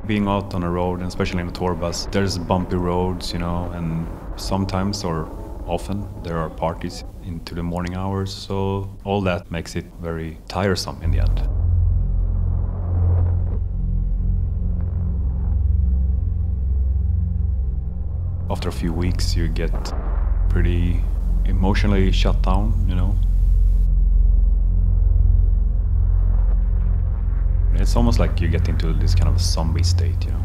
Being out on a road, and especially in a tour bus, there's bumpy roads, you know, and sometimes or often there are parties into the morning hours, so all that makes it very tiresome in the end. After a few weeks you get pretty emotionally shut down, you know. It's almost like you get into this kind of zombie state, you know.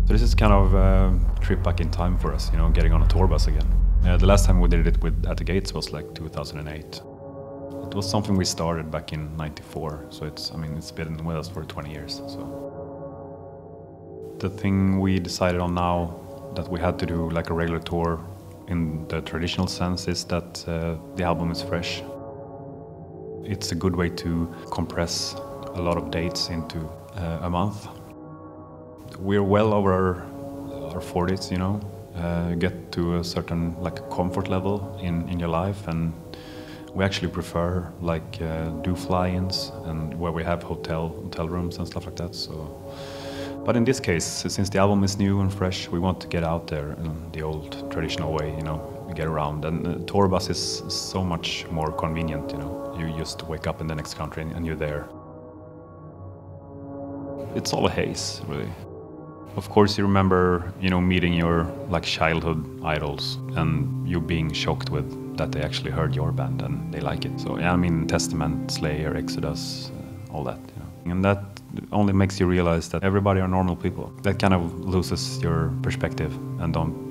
So this is kind of a trip back in time for us, you know, getting on a tour bus again. The last time we did it with At the Gates was like 2008. It was something we started back in '94, so it's been with us for 20 years. So the thing we decided on now that we had to do like a regular tour in the traditional sense is that the album is fresh. It's a good way to compress a lot of dates into a month. We're well over our 40s, you know, get to a certain like comfort level in your life, and we actually prefer like do fly-ins and where we have hotel rooms and stuff like that. So, but in this case, since the album is new and fresh, we want to get out there in the old traditional way, you know, get around. And the tour bus is so much more convenient, you know. You just wake up in the next country and you're there. It's all a haze, really. Of course, you remember, you know, meeting your like childhood idols and you being shocked with that they actually heard your band and they like it. So yeah, I mean, Testament, Slayer, Exodus, all that, you know. And that only makes you realize that everybody are normal people. That kind of loses your perspective and don't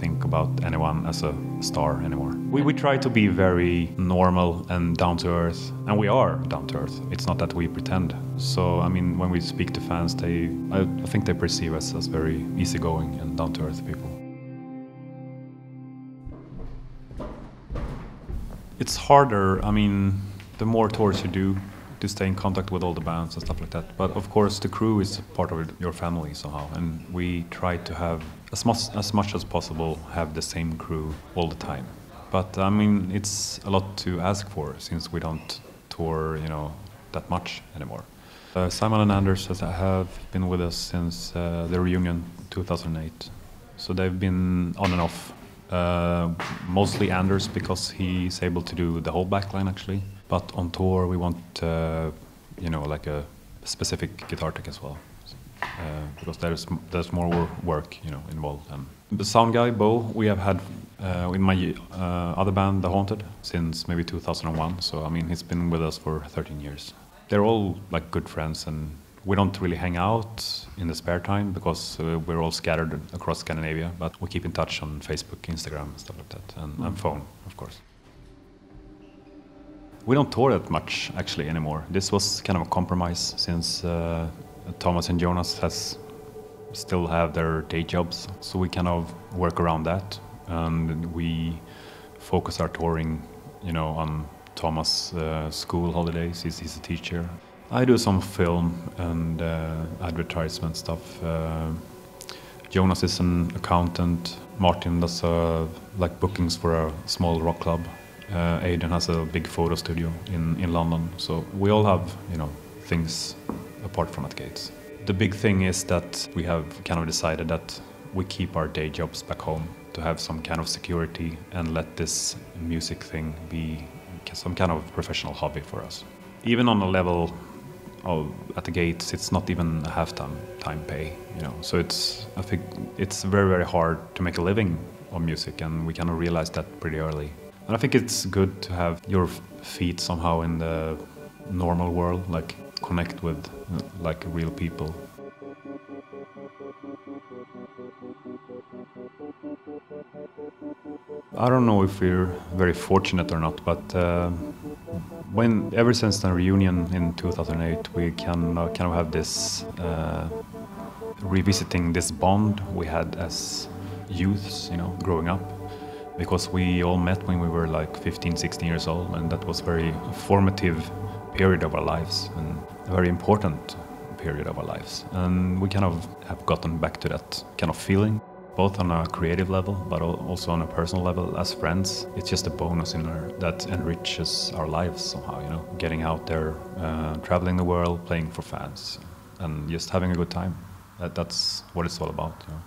think about anyone as a star anymore. We try to be very normal and down to earth, and we are down to earth. It's not that we pretend. So I mean, when we speak to fans, I think they perceive us as very easygoing and down to earth people. It's harder, I mean, the more tours you do, to stay in contact with all the bands and stuff like that. But of course the crew is part of your family somehow, and we try to have, as much as possible, have the same crew all the time. But I mean, it's a lot to ask for since we don't tour, you know, that much anymore. Simon and Anders have been with us since the reunion 2008. So they've been on and off. Mostly Anders, because he's able to do the whole backline actually. But on tour we want, you know, like a specific guitar tech as well, because there's more work, you know, involved. And the sound guy Bo, we have had in my other band, The Haunted, since maybe 2001. So I mean, he's been with us for 13 years. They're all like good friends, and we don't really hang out in the spare time because we're all scattered across Scandinavia. But we keep in touch on Facebook, Instagram, stuff like that, and phone, of course. We don't tour that much actually anymore. This was kind of a compromise since Thomas and Jonas still have their day jobs, so we kind of work around that, and we focus our touring, you know, on Thomas' school holidays. He's a teacher. I do some film and advertisement stuff. Jonas is an accountant. Martin does like bookings for a small rock club. Aidan has a big photo studio in London. So we all have, you know, things apart from At Gates. The big thing is that we have kind of decided that we keep our day jobs back home to have some kind of security and let this music thing be some kind of professional hobby for us. Even on a level of At the Gates, it's not even a time pay, you know. So I think it's very, very hard to make a living on music, and we kind of realized that pretty early. And I think it's good to have your feet somehow in the normal world, like connect with like real people. I don't know if we're very fortunate or not, but ever since the reunion in 2008, we can kind of have this revisiting this bond we had as youths, you know, growing up. Because we all met when we were like 15, 16 years old, and that was a very formative period of our lives and a very important period of our lives. And we kind of have gotten back to that kind of feeling. both on a creative level, but also on a personal level as friends. It's just a bonus that enriches our lives somehow, you know, getting out there, traveling the world, playing for fans, and just having a good time. That's what it's all about, you know.